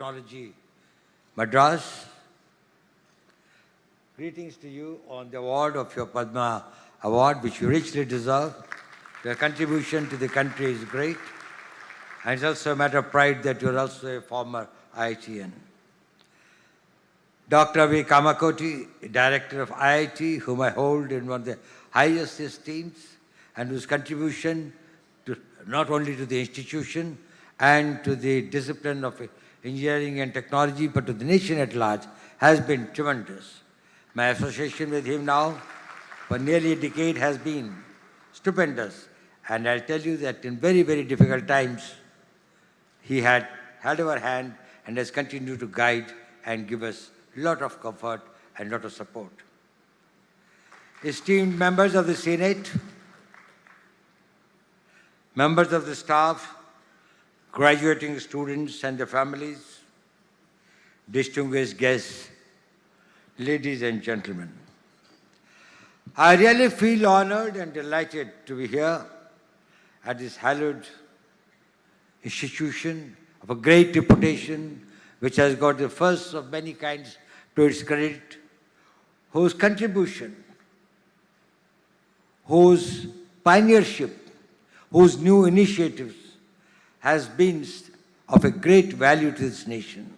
Technology, Madras. Greetings to you on the award of your Padma Award, which you richly deserve. Your contribution to the country is great. And it's also a matter of pride that you're also a former IITian. Dr. V. Kamakoti, Director of IIT, whom I hold in one of the highest esteems, and whose contribution to, not only to the institution and to the discipline of engineering and technology, but to the nation at large, has been tremendous. My association with him now for nearly a decade has been stupendous. And I'll tell you that in very, very difficult times, he had held our hand and has continued to guide and give us a lot of comfort and a lot of support. Esteemed members of the Senate, members of the staff, graduating students and their families, distinguished guests, ladies and gentlemen. I really feel honored and delighted to be here at this hallowed institution of a great reputation, which has got the first of many kinds to its credit, whose contribution, whose pioneership, whose new initiatives has been of a great value to this nation.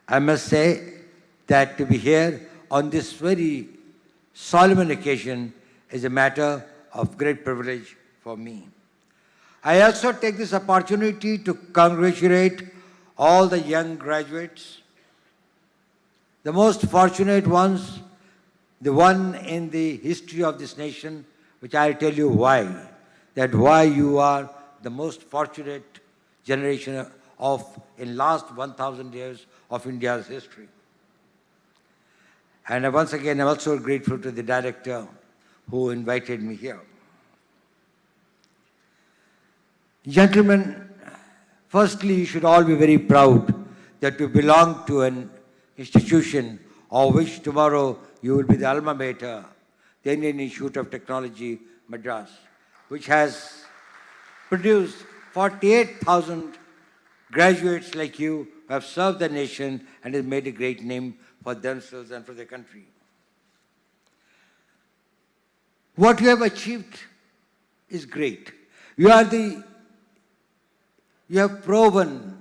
I must say that to be here on this very solemn occasion is a matter of great privilege for me. I also take this opportunity to congratulate all the young graduates, the most fortunate ones, the one in the history of this nation, which I'll tell you why, that why you are the most fortunate generation of in last 1,000 years of India's history. And once again, I'm also grateful to the director who invited me here. Gentlemen, firstly, you should all be very proud that you belong to an institution of which tomorrow you will be the alma mater, the Indian Institute of Technology, Madras, which has produced 48,000 graduates like you who have served the nation and has made a great name for themselves and for their country. What you have achieved is great. You have proven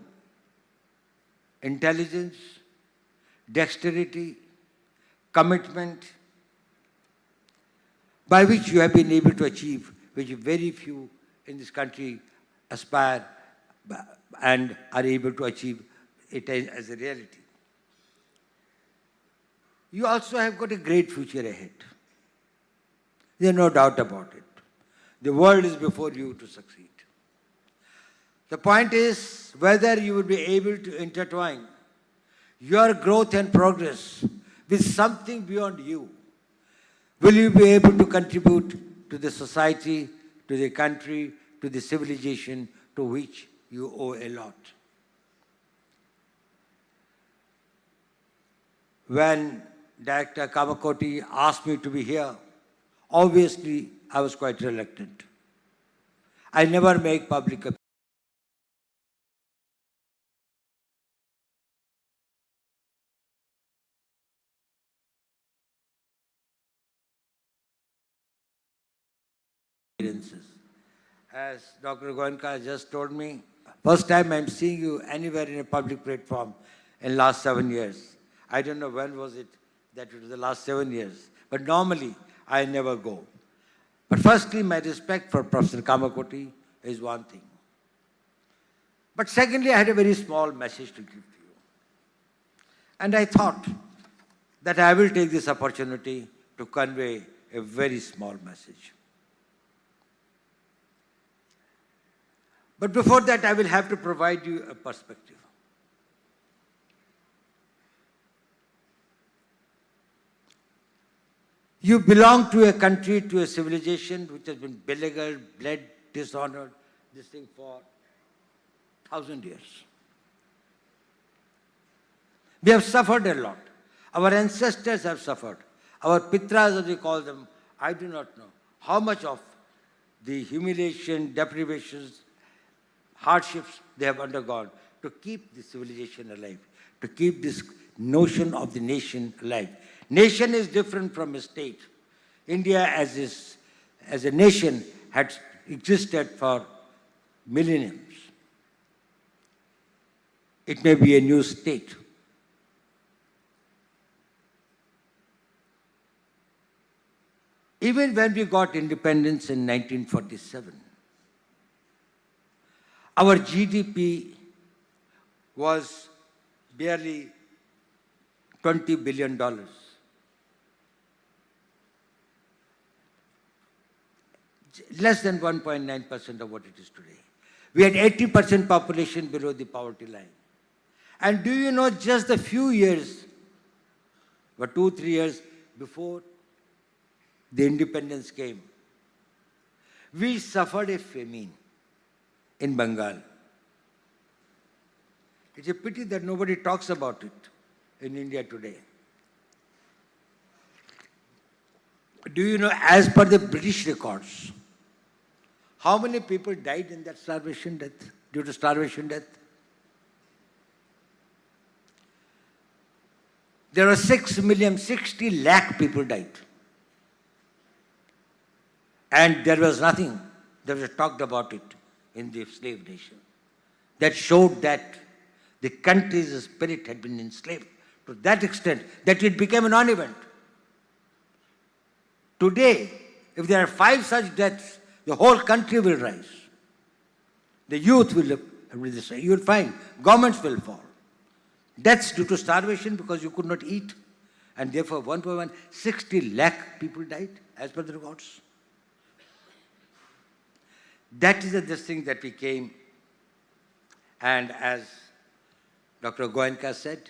intelligence, dexterity, commitment, by which you have been able to achieve, which very few in this country aspire and are able to achieve it as a reality. You also have got a great future ahead. There is no doubt about it. The world is before you to succeed. The point is whether you will be able to intertwine your growth and progress with something beyond you. Will you be able to contribute to the society, to the country, to the civilization to which you owe a lot? When Director Kamakoti asked me to be here, obviously I was quite reluctant. I never make public appearances. As Dr. Goenka just told me, first time I'm seeing you anywhere in a public platform in last 7 years. I don't know when was it that it was the last 7 years. But normally, I never go. But firstly, my respect for Professor Kamakoti is one thing. But secondly, I had a very small message to give to you. And I thought that I will take this opportunity to convey a very small message. But before that, I will have to provide you a perspective. You belong to a country, to a civilization which has been beleaguered, bled, dishonored, this thing for 1,000 years. We have suffered a lot. Our ancestors have suffered. Our pitras, as we call them, I do not know how much of the humiliation, deprivations, hardships they have undergone to keep the civilization alive, to keep this notion of the nation alive. Nation is different from a state. India as a nation had existed for millenniums. It may be a new state. Even when we got independence in 1947, our GDP was barely $20 billion. Less than 1.9% of what it is today. We had 80% population below the poverty line. And do you know, just a few years, but 2-3 years before the independence came, we suffered a famine in Bengal. It's a pity that nobody talks about it in India today. Do you know, as per the British records, how many people died in that starvation death, due to starvation death? There were 60 lakh people died. And there was nothing that was talked about it in the slave nation. That showed that the country's spirit had been enslaved to that extent that it became a non-event. Today, if there are 5 such deaths, the whole country will rise. The youth will say, you will find governments will fall. Deaths due to starvation because you could not eat. And therefore, 60 lakh people died, as per the records. That is this thing that we came, and as Dr. Goenka said,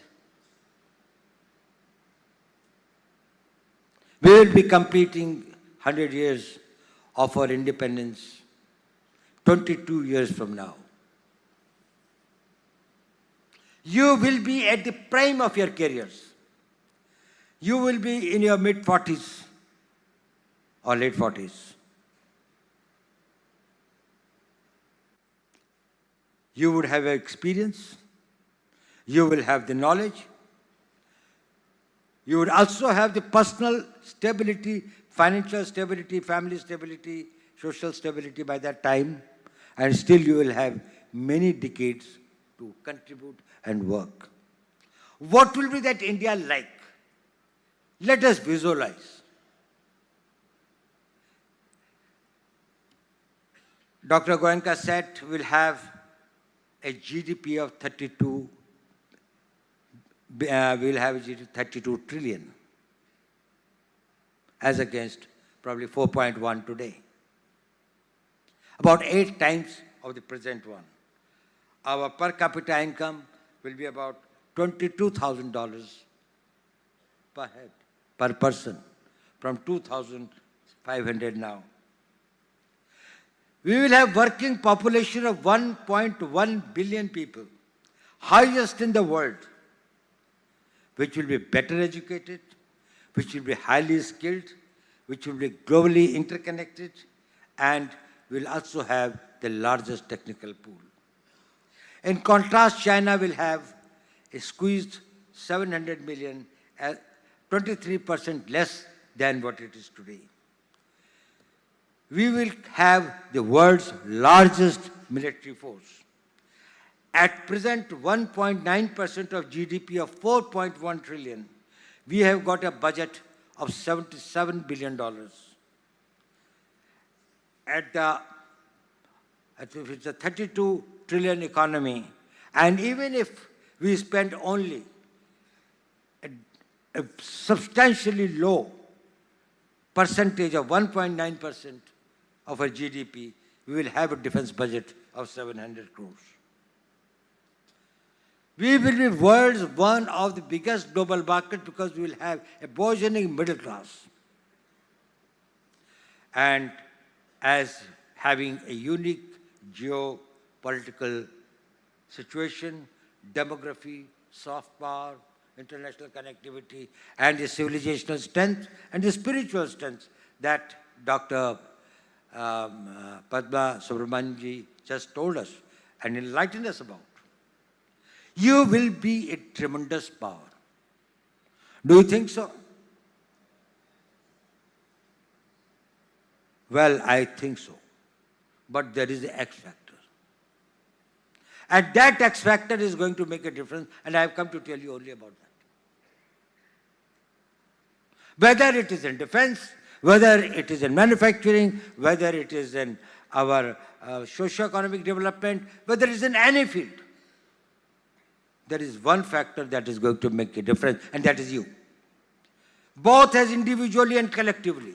we will be completing 100 years of our independence 22 years from now. You will be at the prime of your careers. You will be in your mid-40s or late 40s. You would have experience. You will have the knowledge. You would also have the personal stability, financial stability, family stability, social stability by that time. And still you will have many decades to contribute and work. What will be that India like? Let us visualize. Dr. Goenka said we'll have a GDP of 32 trillion, as against probably 4.1 today. About 8 times of the present one. Our per capita income will be about $22,000 per head, per person, from 2,500 now. We will have working population of 1.1 billion people, highest in the world, which will be better educated, which will be highly skilled, which will be globally interconnected, and will also have the largest technical pool. In contrast, China will have a squeezed 700 million, 23% less than what it is today. We will have the world's largest military force. At present, 1.9% of GDP of 4.1 trillion, we have got a budget of $77 billion. If it's a 32 trillion economy, and even if we spend only a substantially low percentage of 1.9% of our GDP, we will have a defense budget of 700 crores. We will be world's one of the biggest global market because we will have a burgeoning middle class. And as having a unique geopolitical situation, demography, soft power, international connectivity, and the civilizational strength and the spiritual strength that Dr. Padma Subramanianji just told us, and enlighten us about, you will be a tremendous power. Do you think so? Well, I think so. But there is the X factor. And that X factor is going to make a difference, and I have come to tell you only about that. Whether it is in defense, whether it is in manufacturing, whether it is in our socio-economic development, whether it is in any field, there is one factor that is going to make a difference, and that is you. Both as individually and collectively.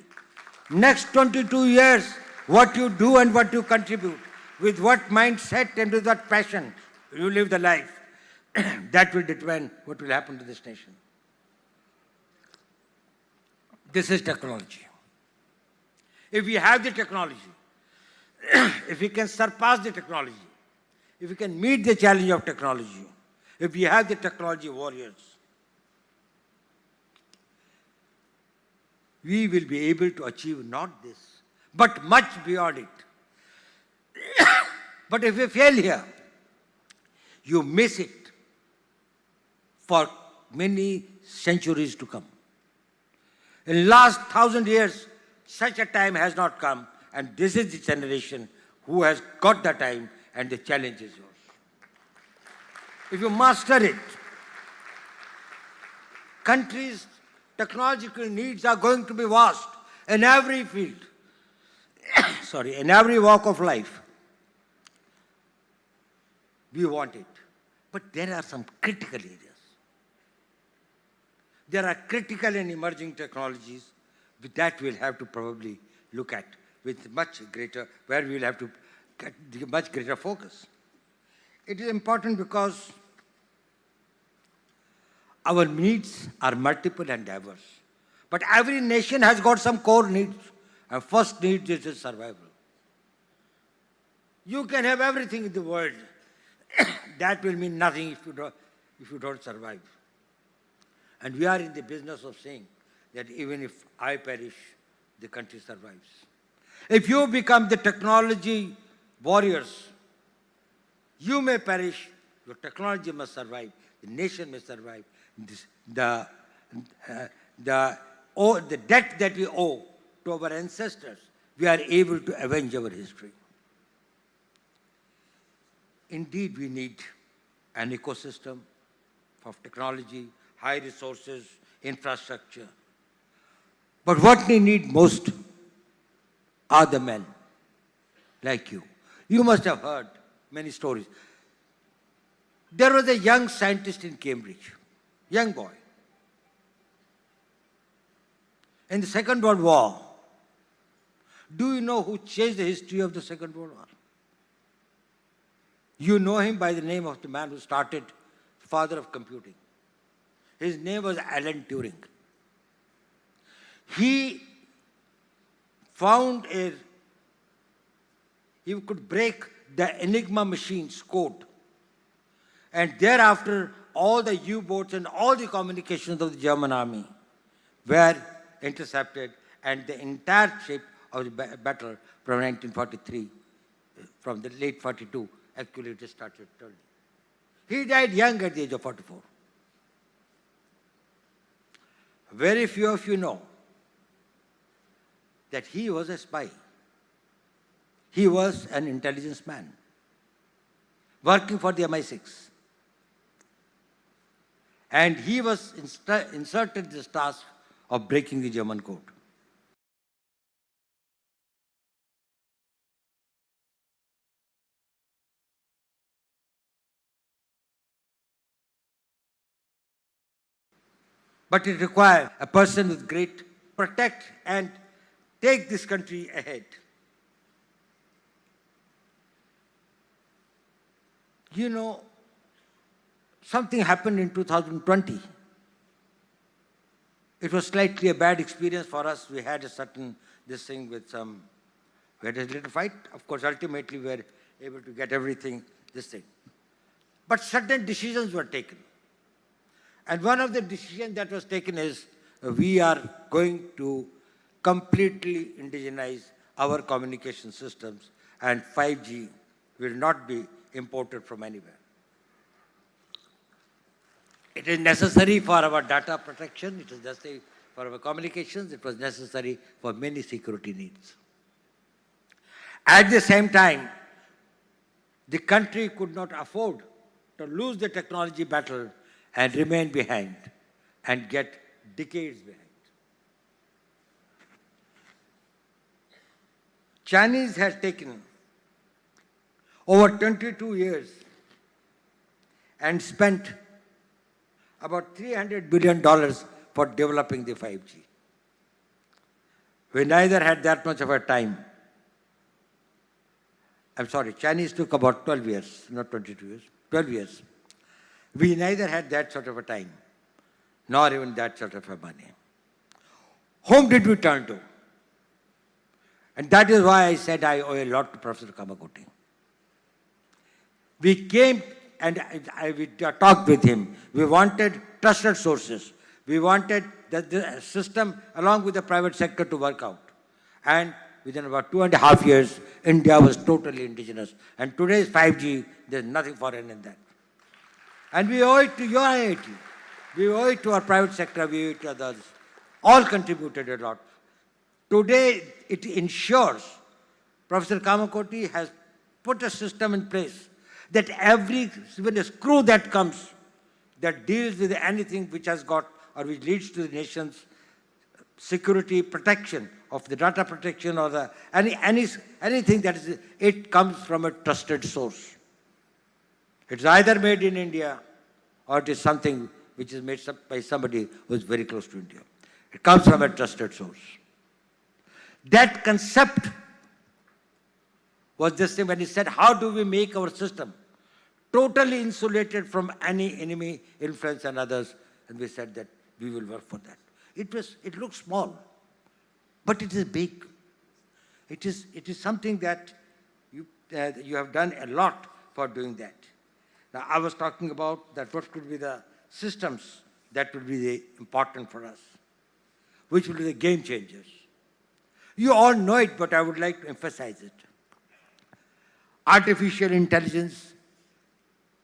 Next 22 years, what you do and what you contribute, with what mindset and with what passion you live the life, that will determine what will happen to this nation. This is technology. If we have the technology, if we can surpass the technology, if we can meet the challenge of technology, if we have the technology warriors, we will be able to achieve not this, but much beyond it. But if we fail here, you miss it for many centuries to come. In the last 1,000 years, such a time has not come, and this is the generation who has got the time, and the challenge is yours. If you master it, countries' technological needs are going to be vast in every field, in every walk of life. We want it. But there are some critical areas. There are critical and emerging technologies that we'll have to probably look at with much greater, where we'll have to get much greater focus. It is important because our needs are multiple and diverse. But every nation has got some core needs. And first need is survival. You can have everything in the world. That will mean nothing if you don't survive. And we are in the business of saying that even if I perish, the country survives. If you become the technology warriors, you may perish, your technology must survive, the nation may survive. The debt that we owe to our ancestors, we are able to avenge our history. Indeed, we need an ecosystem of technology, high resources, infrastructure. But what we need most are the men like you. You must have heard many stories. There was a young scientist in Cambridge, young boy. In the Second World War, do you know who changed the history of the Second World War? You know him by the name of the man who started, father of computing. His name was Alan Turing. He found he could break the Enigma machine's code. And thereafter, all the U-boats and all the communications of the German army were intercepted, and the entire shape of the battle from 1943, from the late 42, actually it started turning. He died young at the age of 44. Very few of you know that he was a spy. He was an intelligence man working for the MI6. And he was inserted in this task of breaking the German code. But it requires a person with great protect and take this country ahead. You know, something happened in 2020. It was slightly a bad experience for us. We had a certain, we had a little fight. Of course, ultimately we were able to get everything, But certain decisions were taken. And one of the decisions that was taken is we are going to completely indigenize our communication systems, and 5G will not be imported from anywhere. It is necessary for our data protection, it is necessary for our communications, it was necessary for many security needs. At the same time, the country could not afford to lose the technology battle and remain behind and get decades behind. Chinese has taken over 22 years and spent about $300 billion for developing the 5G. We neither had that much of a time. I'm sorry, Chinese took about 12 years, not 22 years, 12 years. We neither had that sort of a time, nor even that sort of a money. Whom did we turn to? And that is why I said I owe a lot to Professor Kamakoti. We came and we talked with him. We wanted trusted sources. We wanted the system along with the private sector to work out. And within about 2.5 years, India was totally indigenous. And today's 5G, there's nothing foreign in that. And we owe it to your IIT. We owe it to our private sector. We owe it to others. All contributed a lot. Today, it ensures Professor Kamakoti has put a system in place that even a screw that comes that deals with anything which has got or which leads to the nation's security protection of the data protection or the anything that is, it comes from a trusted source. It's either made in India or it is something which is made by somebody who is very close to India. It comes from a trusted source. That concept was this thing when he said, how do we make our system totally insulated from any enemy influence and others? And we said that we will work for that. It looks small, but it is big. It is something that you have done a lot for doing that. Now, I was talking about that what could be the systems that would be important for us, which will be the game changers. You all know it, but I would like to emphasize it. Artificial intelligence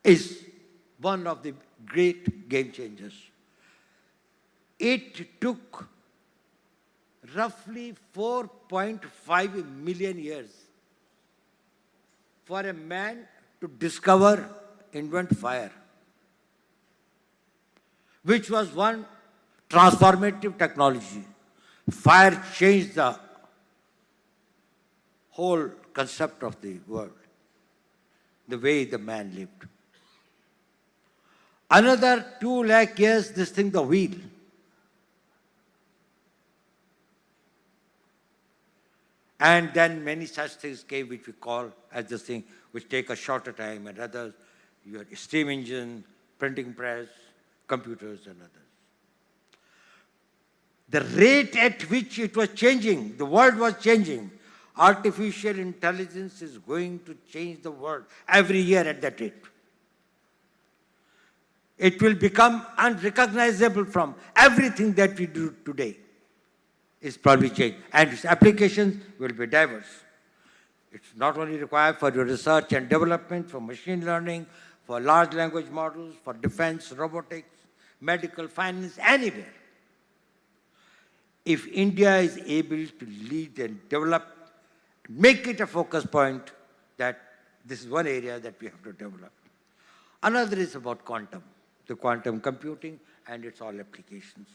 is one of the great game changers. It took roughly 4.5 million years for a man to invent fire, which was one transformative technology. Fire changed the whole concept of the world, the way the man lived. Another 2 lakh years, this thing, the wheel. And then many such things came which we call as this thing, which take a shorter time, and others, your steam engine, printing press, computers and others. The rate at which it was changing, the world was changing. Artificial intelligence is going to change the world every year at that rate. It will become unrecognizable from everything that we do today. Is probably changed. And its applications will be diverse. It's not only required for your research and development, for machine learning, for large language models, for defense, robotics, medical, finance, anywhere. If India is able to lead and develop, make it a focus point, that this is one area that we have to develop. Another is about quantum, the quantum computing and its all applications.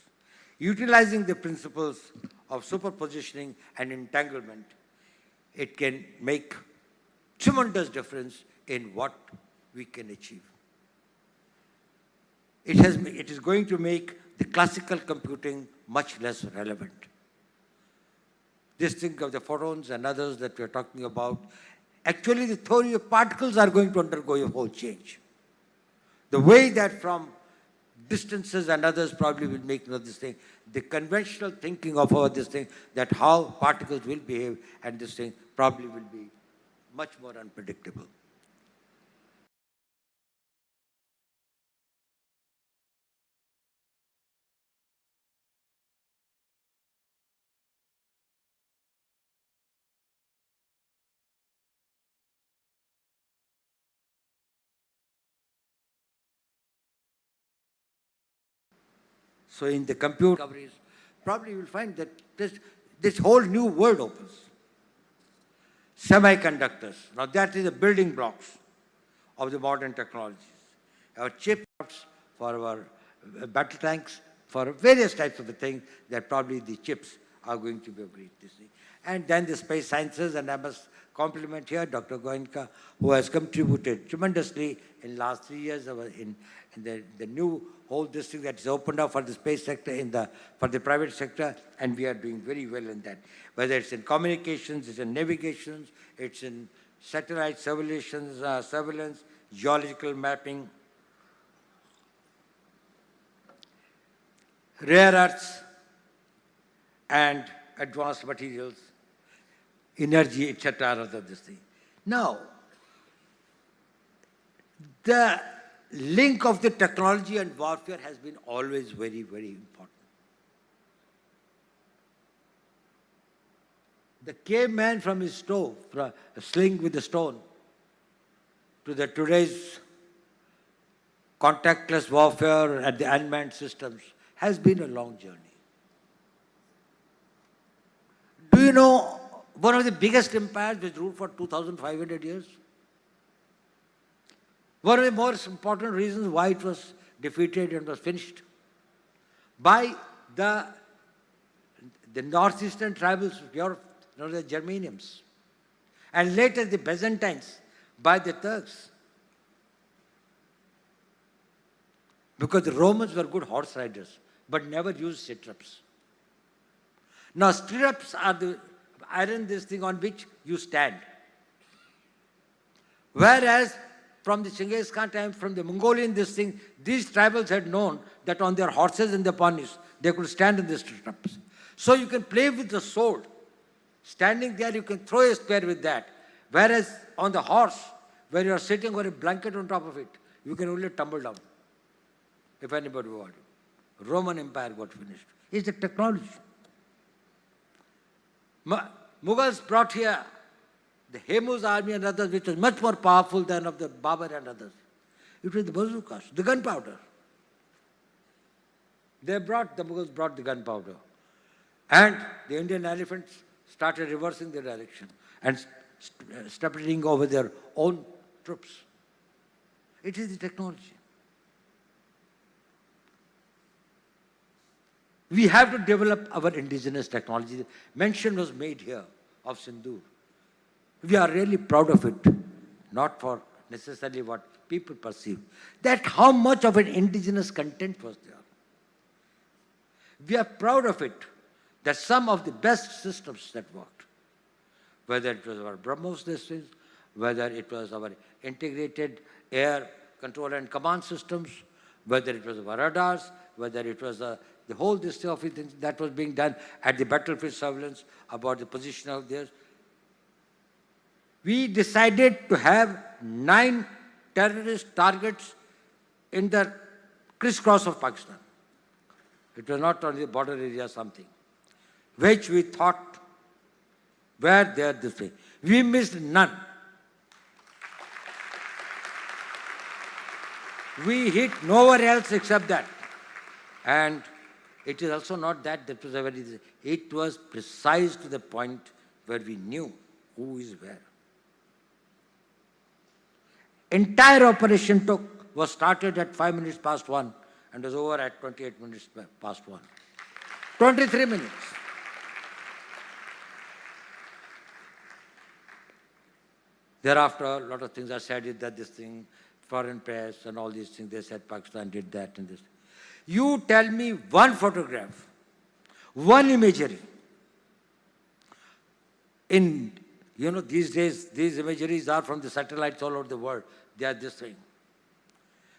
Utilizing the principles of superpositioning and entanglement, it can make tremendous difference in what we can achieve. It is going to make the classical computing much less relevant. This thing of the photons and others that we are talking about, actually the theory of particles are going to undergo a whole change. The way that from distances and others probably will make this thing, the conventional thinking of this thing, that how particles will behave and this thing probably will be much more unpredictable. So in the computer discoveries, probably you will find that this whole new world opens. Semiconductors. Now that is the building blocks of the modern technologies. Our chips for our battle tanks, for various types of things, that probably the chips are going to be a great thing. And then the space sciences, and I must compliment here Dr. Goenka, who has contributed tremendously in last 3 years in the new whole district that is opened up for the space sector, for the private sector, and we are doing very well in that. Whether it's in communications, it's in navigations, it's in satellite surveillance, geological mapping, rare earths, and advanced materials, energy, etc. Other this thing. Now, the link of the technology and warfare has been always very, very important. The caveman from his stove, from a sling with a stone, to the today's contactless warfare and the unmanned systems has been a long journey. Do you know one of the biggest empires which ruled for 2,500 years? One of the most important reasons why it was defeated and was finished by the northeastern tribals of Europe, known as the Germanians, and later the Byzantines by the Turks. Because the Romans were good horse riders, but never used stirrups. Now stirrups are the iron this thing on which you stand. Whereas from the Genghis Khan time, from the Mongolian this thing, these tribals had known that on their horses and their ponies, they could stand in the stirrups. So you can play with the sword. Standing there, you can throw a spear with that. Whereas on the horse, where you are sitting on a blanket on top of it, you can only tumble down, if anybody wanted. Roman Empire got finished. It's the technology. Mughals brought here the Hemu's army and others, which was much more powerful than of the Babur and others. It was the bazookas, the gunpowder. The Mughals brought the gunpowder. And the Indian elephants started reversing their direction and stepping over their own troops. It is the technology. We have to develop our indigenous technology. Mention was made here of Sindoor. We are really proud of it, not for necessarily what people perceive, that how much of an indigenous content was there. We are proud of it, that some of the best systems that worked, whether it was our BrahMos systems, whether it was our integrated air control and command systems, whether it was our radars, whether it was the whole this stuff that was being done at the battlefield surveillance about the position of theirs. We decided to have 9 terrorist targets in the crisscross of Pakistan. It was not only the border area something, which we thought were there this way. We missed none. We hit nowhere else except that. And it is also not that was a very, it was precise to the point where we knew who is where. Entire operation was started at 5 minutes past 1 and was over at 28 minutes past 1. 23 minutes. Thereafter, a lot of things are said that this thing, foreign press and all these things, they said Pakistan did that and this. You tell me one photograph, one imagery. In, these days, these imageries are from the satellites all over the world. They are this thing,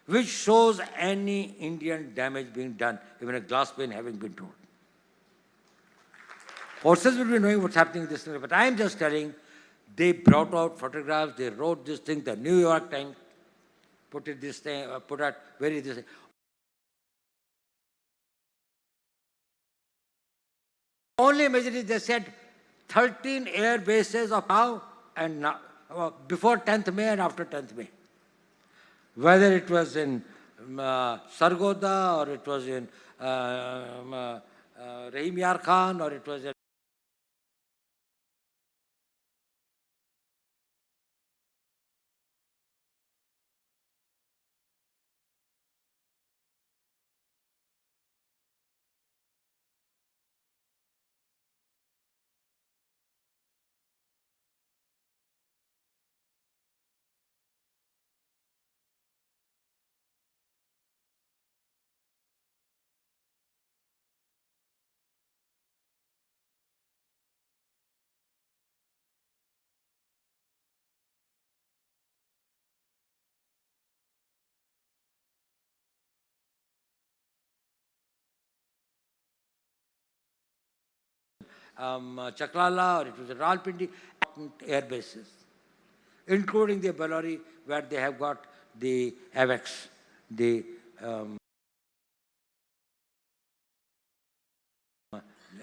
which shows any Indian damage being done, even a glass pane having been torn. Forces will be knowing what's happening in this thing, but I am just telling, they brought out photographs, they wrote this thing, the New York Times put this thing. Only imagery, they said 13 air bases of now and now, before 10th May and after 10th May. Whether it was in Sargodha or it was in Rahim Yar Khan, or it was Chaklala, or it was Rawalpindi, air bases, including the Bellary, where they have got the AVAX, the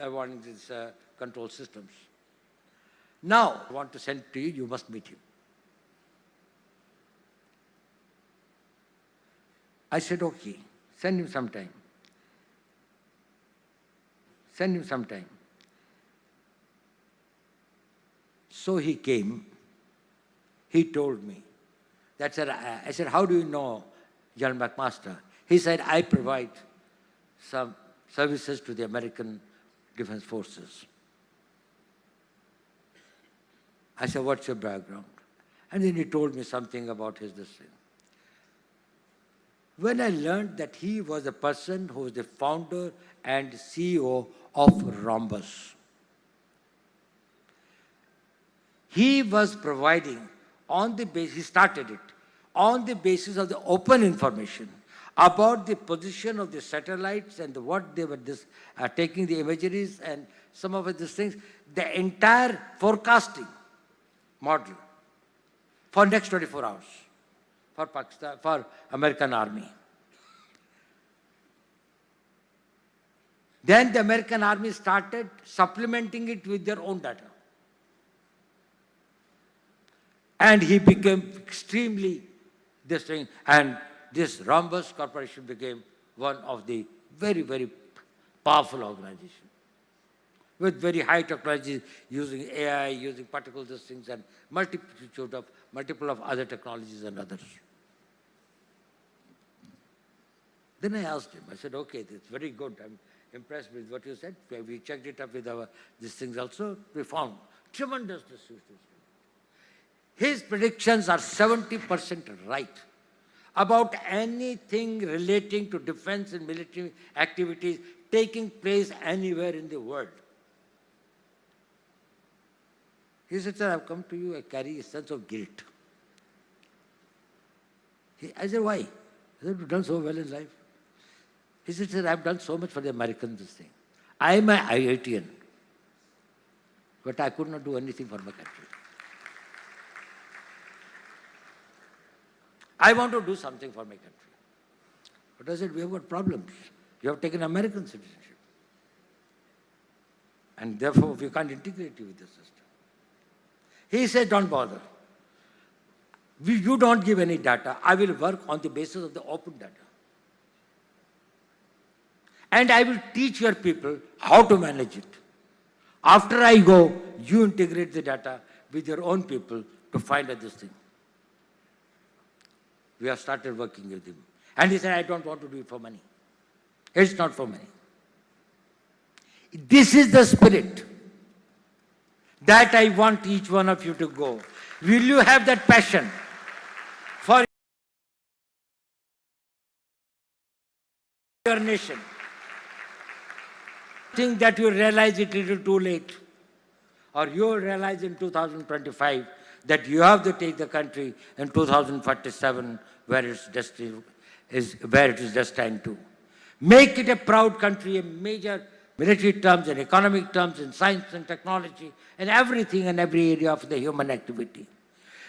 wanting these control systems. Now, I want to send to you, you must meet him. I said, okay, send him sometime. Send him sometime. So he came, he told me. I said, how do you know General McMaster? He said, I provide some services to the American Defense Forces. I said, what's your background? And then he told me something about his decision. When I learned that he was a person who was the founder and CEO of Rhombus, he was providing on the basis, he started it, on the basis of the open information about the position of the satellites and what they were taking the imageries and some of these things, the entire forecasting model for next 24 hours for Pakistan, for American Army. Then the American Army started supplementing it with their own data. And he became extremely this thing, and this Rhombus Corporation became one of the very, very powerful organizations with very high technology, using AI, using particle these things, and multiple of other technologies and others. Then I asked him, I said, okay, that's very good. I'm impressed with what you said. We checked it up with these things also. We found tremendous distribution. His predictions are 70% right about anything relating to defense and military activities taking place anywhere in the world. He said, sir, I've come to you, I carry a sense of guilt. I said, why? I said, you've done so well in life. He said, sir, I've done so much for the Americans, this thing. I'm an IITian, but I could not do anything for my country. I want to do something for my country. But I said, we have got problems. You have taken American citizenship. And therefore, we can't integrate you with the system. He said, don't bother. You don't give any data. I will work on the basis of the open data. And I will teach your people how to manage it. After I go, you integrate the data with your own people to find out this thing. We have started working with him. And he said, I don't want to do it for money. It's not for money. This is the spirit that I want each one of you to go. Will you have that passion for your nation? Think that you realize it a little too late, or you will realize in 2025 that you have to take the country in 2047 where its destiny is, where it is destined to. Make it a proud country, a major military terms and economic terms, in science and technology, and everything and every area of the human activity.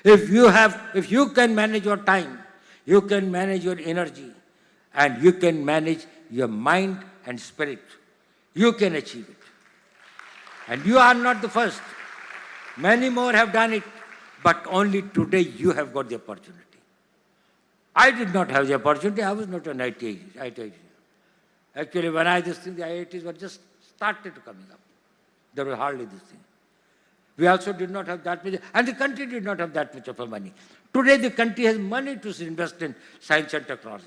If you can manage your time, you can manage your energy, and you can manage your mind and spirit, you can achieve it. And you are not the first. Many more have done it, but only today you have got the opportunity. I did not have the opportunity. I was not an IT engineer. Actually, when I this thing, the IITs were just started coming up. There was hardly this thing. We also did not have that much, and the country did not have that much of a money. Today, the country has money to invest in science and technology.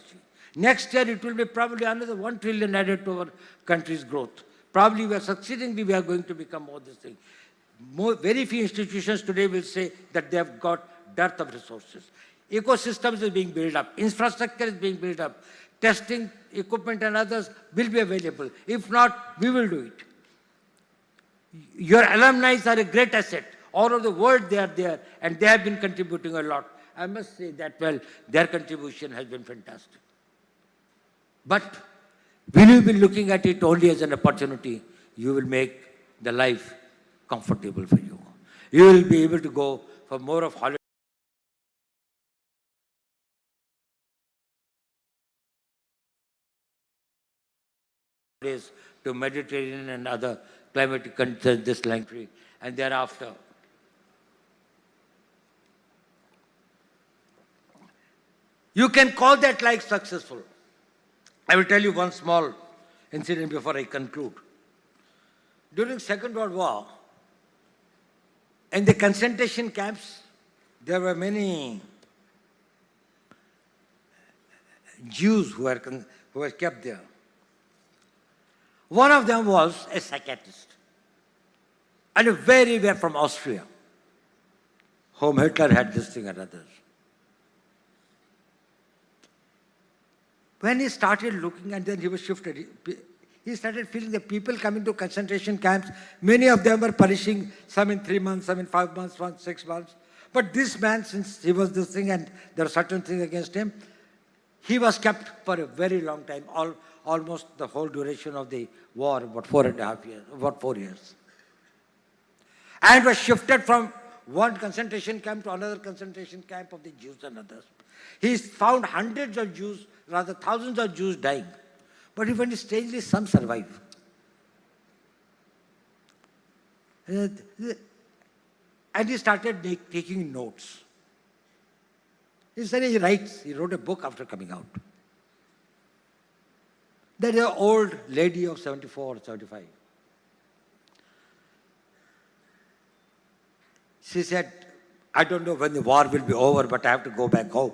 Next year, it will be probably another 1 trillion added to our country's growth. Probably we are succeedingly, we are going to become more this thing. Very few institutions today will say that they have got dearth of resources. Ecosystems is being built up. Infrastructure is being built up. Testing equipment and others will be available. If not, we will do it. Your alumni are a great asset. All over the world they are there, and they have been contributing a lot. I must say that, well, their contribution has been fantastic. But will you be looking at it only as an opportunity? You will make the life comfortable for you. You will be able to go for more of holidays to Mediterranean and other climatic conditions, this country, and thereafter. You can call that life successful. I will tell you one small incident before I conclude. During Second World War, in the concentration camps, there were many Jews who were kept there. One of them was a psychiatrist, and very well from Austria, whom Hitler had this thing and others. When he started looking, and then he was shifted, he started feeling the people coming to concentration camps, many of them were perishing, some in 3 months, some in 5 months, some 6 months. But this man, since he was this thing and there are certain things against him, he was kept for a very long time, almost the whole duration of the war, about 4.5 years, about 4 years. And was shifted from one concentration camp to another concentration camp of the Jews and others. He found hundreds of Jews, rather thousands of Jews dying. But even strangely, some survive. And he started taking notes. He said he writes, he wrote a book after coming out. There is an old lady of 74 or 75. She said, I don't know when the war will be over, but I have to go back home.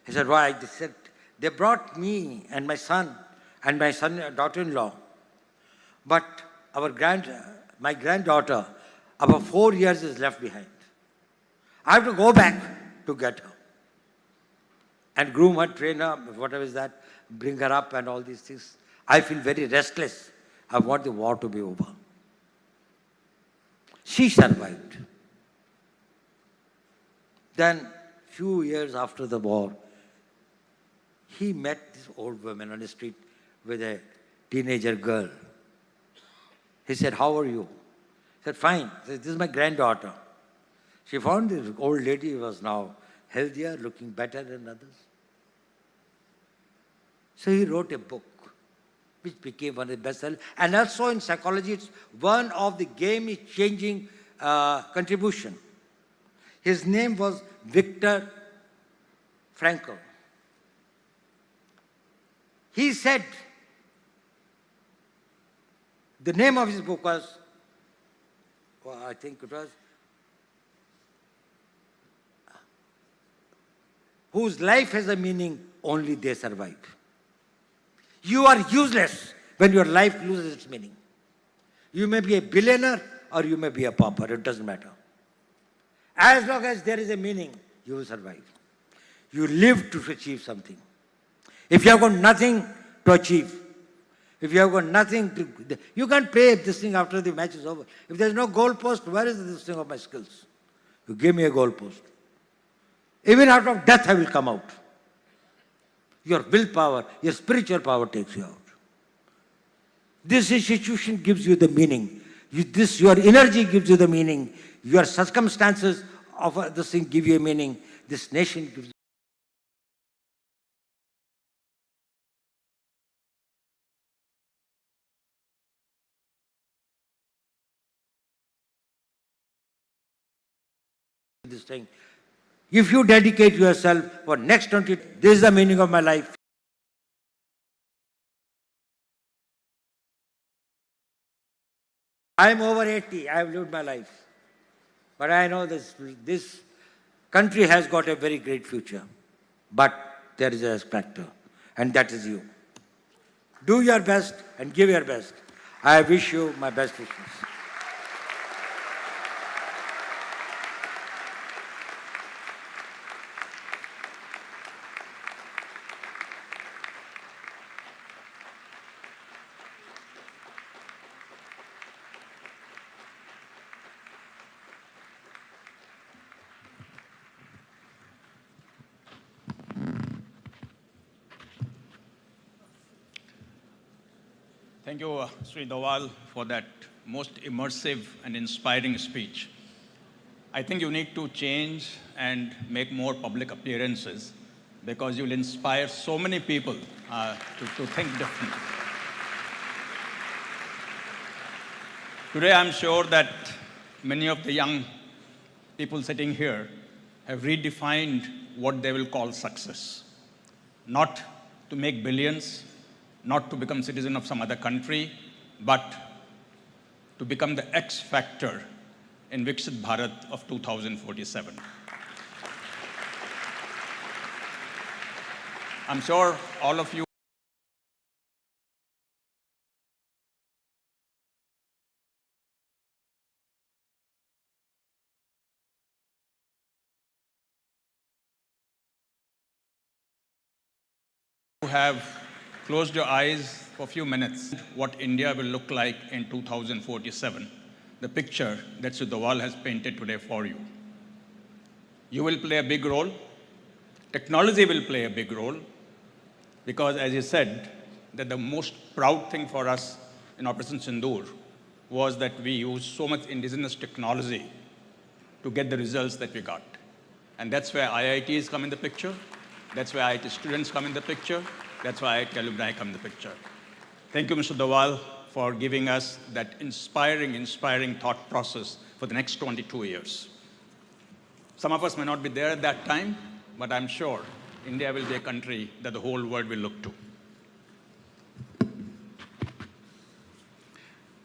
He said, why? They said, they brought me and my son and my daughter-in-law. But my granddaughter, about 4 years is left behind. I have to go back to get her. And groom her, train her, whatever is that, bring her up and all these things. I feel very restless. I want the war to be over. She survived. Then, few years after the war, he met this old woman on the street with a teenager girl. He said, how are you? He said, fine. He said, this is my granddaughter. She found this old lady was now healthier, looking better than others. So he wrote a book, which became one of the bestsellers. And also in psychology, it's one of the game-changing contribution. His name was Viktor Frankl. He said, the name of his book was, well, I think it was, whose life has a meaning, only they survive. You are useless when your life loses its meaning. You may be a billionaire or you may be a pauper, it doesn't matter. As long as there is a meaning, you will survive. You live to achieve something. If you have got nothing to achieve, if you have got nothing to, you can't play this thing after the match is over. If there is no goal post, where is this thing of my skills? You give me a goal post. Even out of death I will come out. Your willpower, your spiritual power takes you out. This institution gives you the meaning. Your energy gives you the meaning. Your circumstances of this thing give you a meaning. This nation gives you this thing. If you dedicate yourself for next 20, this is the meaning of my life. I'm over 80. I have lived my life. But I know this country has got a very great future. But there is a factor, and that is you. Do your best and give your best. I wish you my best wishes. Thank you, Sri Doval, for that most immersive and inspiring speech. I think you need to change and make more public appearances because you'll inspire so many people to think differently. Today, I'm sure that many of the young people sitting here have redefined what they will call success. Not to make billions, not to become citizen of some other country, but to become the X factor in Viksit Bharat of 2047. I'm sure all of you have closed your eyes for a few minutes what India will look like in 2047, the picture that Sri Doval has painted today for you. You will play a big role. Technology will play a big role because, as you said, that the most proud thing for us in Operation Sindoor was that we used so much indigenous technology to get the results that we got. And that's where IITs come in the picture. That's where IIT students come in the picture. That's why IIT alumni come in the picture. Thank you, Mr. Doval, for giving us that inspiring thought process for the next 22 years. Some of us may not be there at that time, but I'm sure India will be a country that the whole world will look to.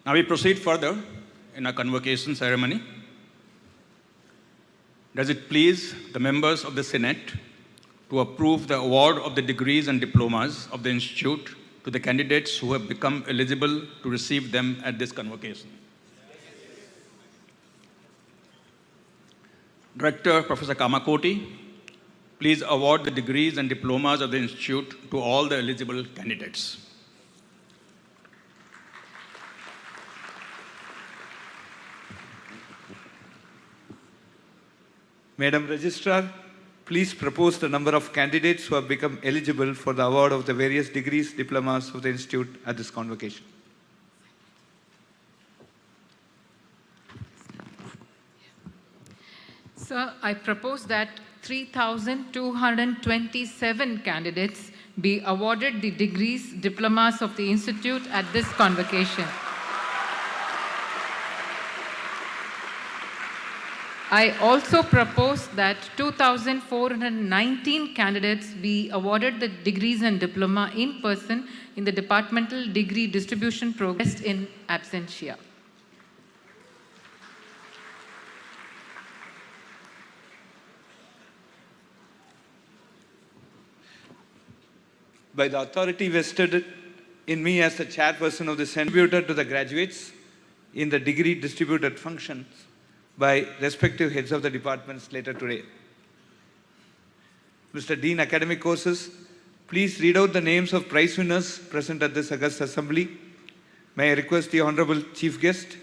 Now we proceed further in our convocation ceremony. Does it please the members of the Senate to approve the award of the degrees and diplomas of the Institute to the candidates who have become eligible to receive them at this convocation? Director Professor Kamakoti, please award the degrees and diplomas of the Institute to all the eligible candidates. Madam Registrar, please propose the number of candidates who have become eligible for the award of the various degrees, diplomas of the Institute at this convocation. Sir, I propose that 3,227 candidates be awarded the degrees, diplomas of the Institute at this convocation. I also propose that 2,419 candidates be awarded the degrees and diploma in person in the departmental degree distribution program in absentia. By the authority vested in me as the chairperson of the Senate, contributed to the graduates in the degree distributed functions by respective heads of the departments later today. Mr. Dean Academic Courses, please read out the names of prize winners present at this august assembly. May I request the Honorable Chief Guest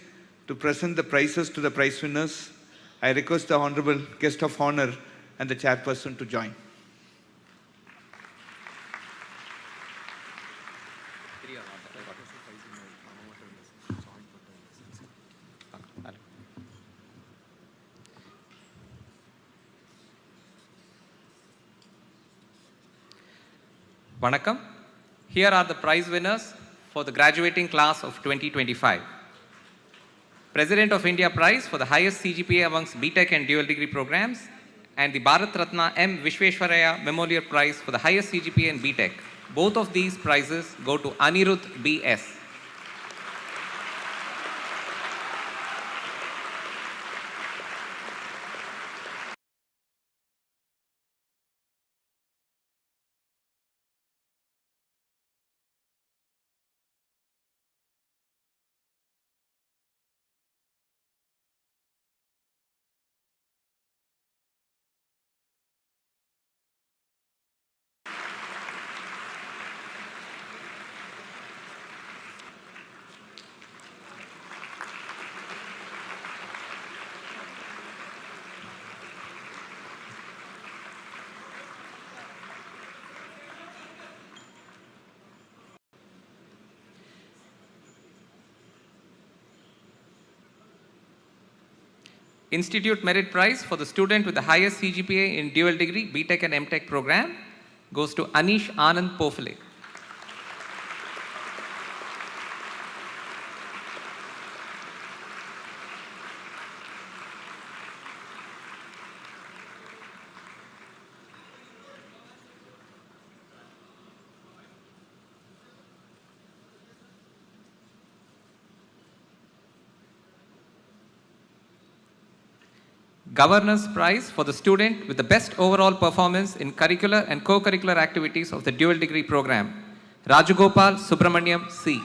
to present the prizes to the prize winners. I request the Honorable Guest of Honor and the chairperson to join. Vanakkam. Here are the prize winners for the graduating class of 2025. President of India Prize for the highest CGPA amongst BTech and dual degree programs, and the Bharat Ratna M. Vishveshwaraya Memorial Prize for the highest CGPA in BTech. Both of these prizes go to Anirudh B.S. Institute Merit Prize for the student with the highest CGPA in dual degree BTech and MTech program goes to Anish Anand Pofale. Governance Prize for the student with the best overall performance in curricular and co-curricular activities of the dual degree program, Rajagopal Subramaniam C.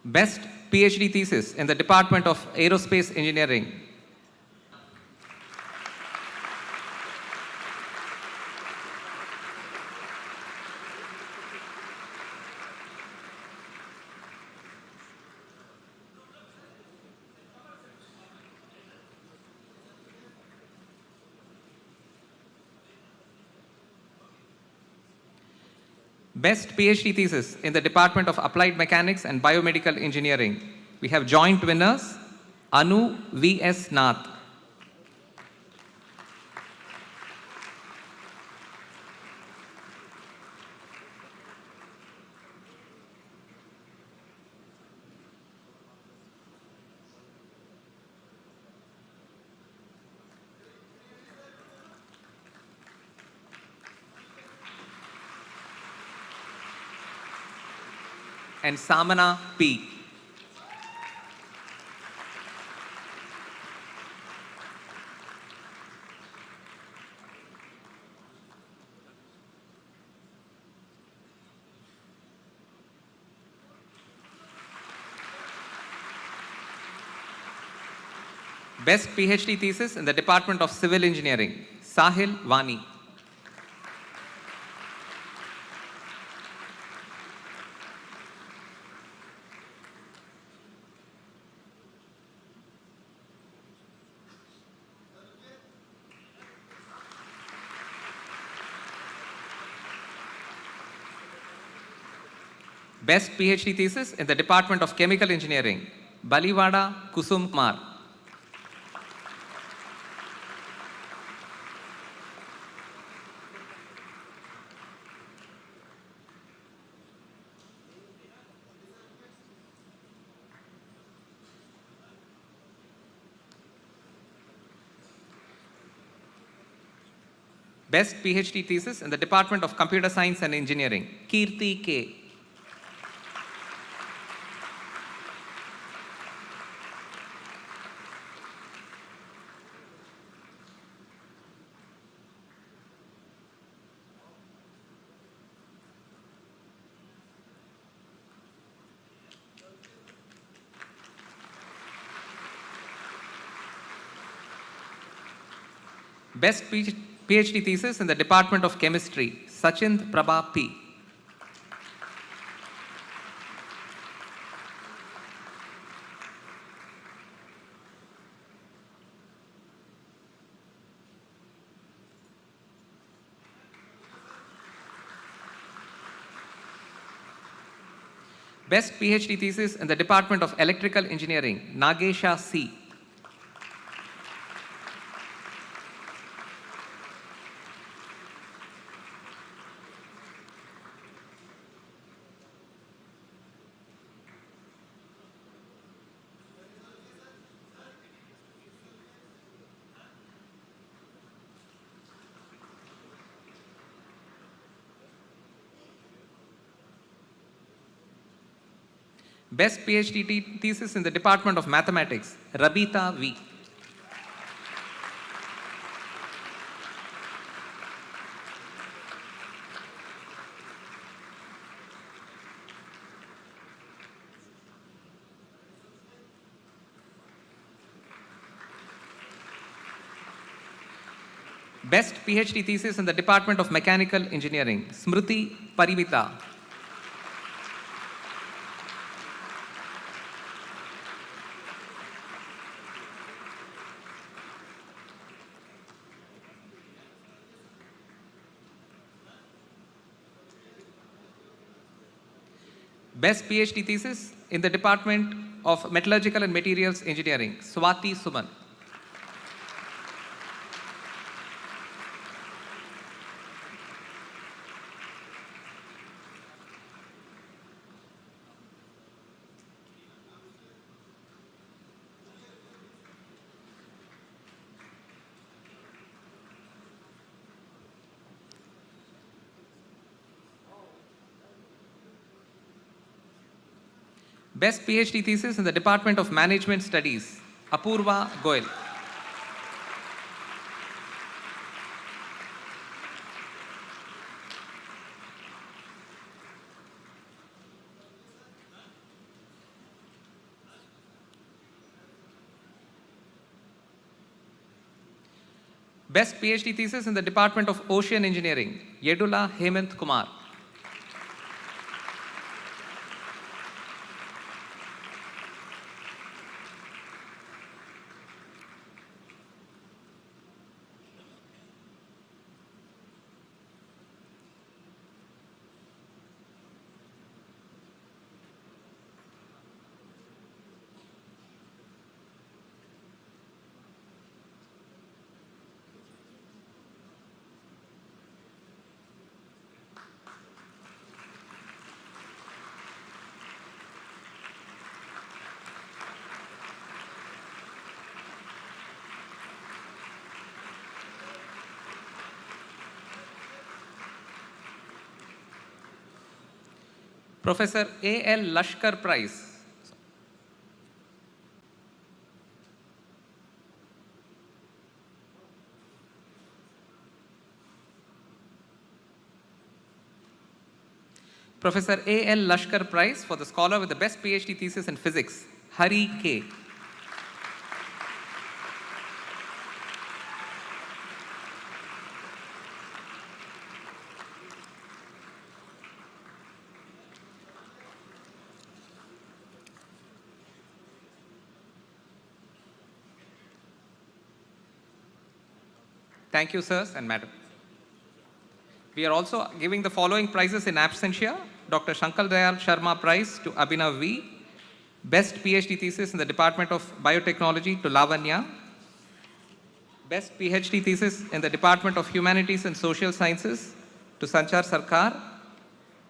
Best PhD thesis in the Department of Aerospace Engineering. Best PhD thesis in the Department of Applied Mechanics and Biomedical Engineering. We have joint winners, Anu V.S. Nath. And Samana P. Best PhD thesis in the Department of Civil Engineering, Sahil Vani. Best PhD thesis in the Department of Chemical Engineering, Baliwada Kusum Kumar. Best PhD thesis in the Department of Computer Science and Engineering, Kirti K. Best PhD thesis in the Department of Chemistry, Sachind Prabha P. Best PhD thesis in the Department of Electrical Engineering, Nagesha C. Best PhD thesis in the Department of Mathematics, Rabita V. Best PhD thesis in the Department of Mechanical Engineering, Smriti Parimita. Best PhD thesis in the Department of Metallurgical and Materials Engineering, Swati Suman. Best PhD thesis in the Department of Management Studies, Apurva Goyal. Best PhD thesis in the Department of Ocean Engineering, Yedula Hemant Kumar. Professor A.L. Lashkar Prize. Professor A.L. Lashkar Prize for the scholar with the best PhD thesis in physics, Hari K. Thank you, sirs and madam. We are also giving the following prizes in absentia. Dr. Shankar Dayal Sharma Prize to Abhinav V. Best PhD thesis in the Department of Biotechnology to Lavanya. Best PhD thesis in the Department of Humanities and Social Sciences to Sanchar Sarkar.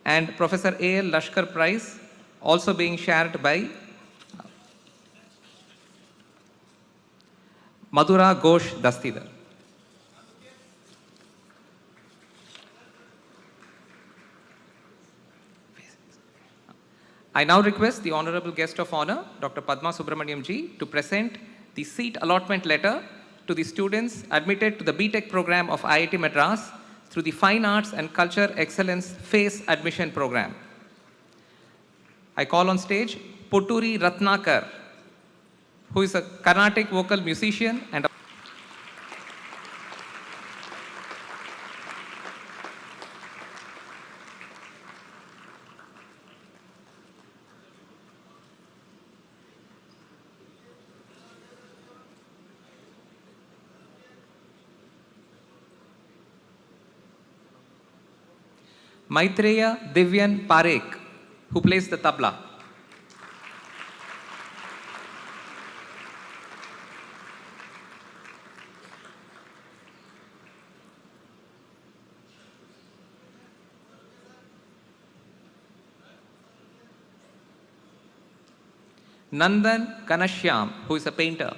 And Professor A.L. Lashkar Prize also being shared by Madhura Ghosh Dastidar. I now request the Honorable Guest of Honor, Dr. Padma Subramaniam Ji, to present the seat allotment letter to the students admitted to the B.Tech program of IIT Madras through the Fine Arts and Culture Excellence FACE admission program. I call on stage Putturi Ratnakar, who is a Carnatic vocal musician and a Maitreya Divyan Parekh, who plays the tabla. Nandan Kanashyam, who is a painter.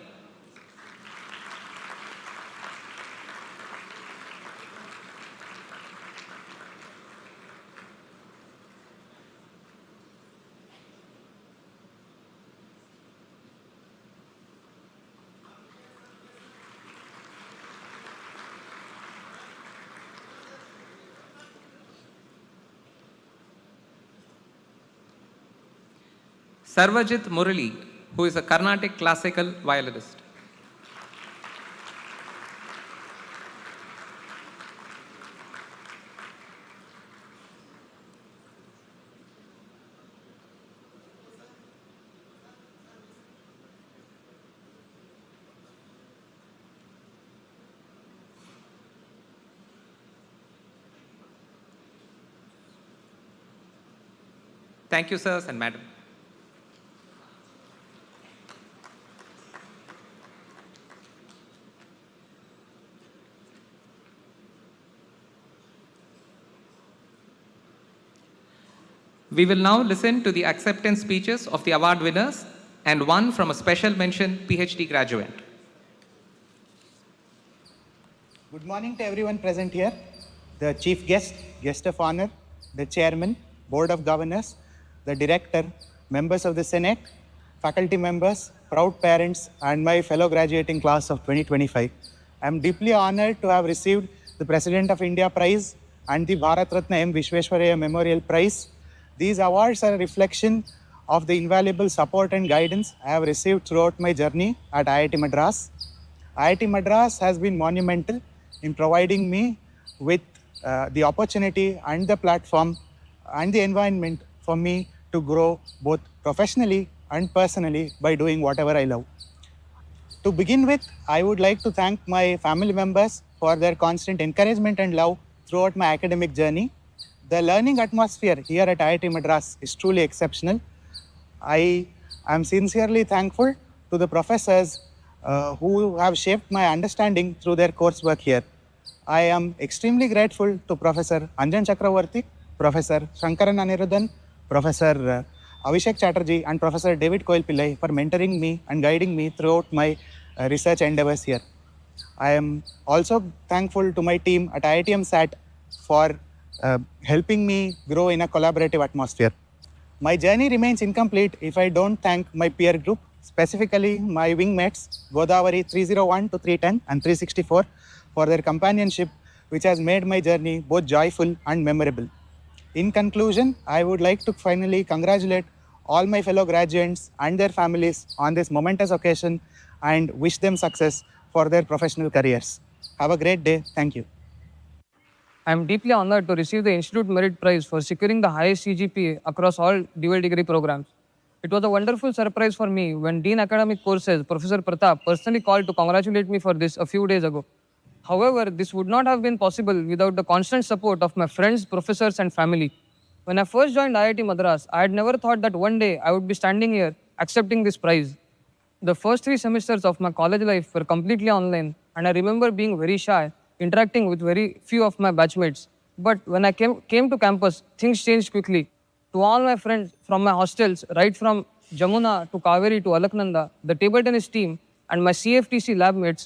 Sarvajit Murali, who is a Carnatic classical violinist. Thank you, sirs and madam. We will now listen to the acceptance speeches of the award winners and one from a special mention PhD graduate. Good morning to everyone present here, the chief guest, guest of honor, the chairman, board of governors, the director, members of the Senate, faculty members, proud parents, and my fellow graduating class of 2025. I am deeply honored to have received the President of India Prize and the Bharat Ratna M. Vishweshwaraya Memorial Prize. These awards are a reflection of the invaluable support and guidance I have received throughout my journey at IIT Madras. IIT Madras has been monumental in providing me with the opportunity and the platform and the environment for me to grow both professionally and personally by doing whatever I love. To begin with, I would like to thank my family members for their constant encouragement and love throughout my academic journey. The learning atmosphere here at IIT Madras is truly exceptional. I am sincerely thankful to the professors who have shaped my understanding through their coursework here. I am extremely grateful to Professor Anjan Chakravarti, Professor Shankaran Anirudhan, Professor Abhishek Chatterjee, and Professor David Koil Pillai for mentoring me and guiding me throughout my research endeavors here. I am also thankful to my team at IITM SAT for helping me grow in a collaborative atmosphere. My journey remains incomplete if I don't thank my peer group, specifically my wingmates, Godavari 301 to 310 and 364, for their companionship, which has made my journey both joyful and memorable. In conclusion, I would like to finally congratulate all my fellow graduates and their families on this momentous occasion and wish them success for their professional careers. Have a great day. Thank you. I am deeply honored to receive the Institute Merit Prize for securing the highest CGPA across all dual degree programs. It was a wonderful surprise for me when Dean Academic Courses, Professor Pratap, personally called to congratulate me for this a few days ago. However, this would not have been possible without the constant support of my friends, professors, and family. When I first joined IIT Madras, I had never thought that one day I would be standing here accepting this prize. The first 3 semesters of my college life were completely online, and I remember being very shy, interacting with very few of my batchmates. But when I came to campus, things changed quickly. To all my friends from my hostels, right from Jamuna to Kaveri to Alaknanda, the table tennis team, and my CFTC lab mates,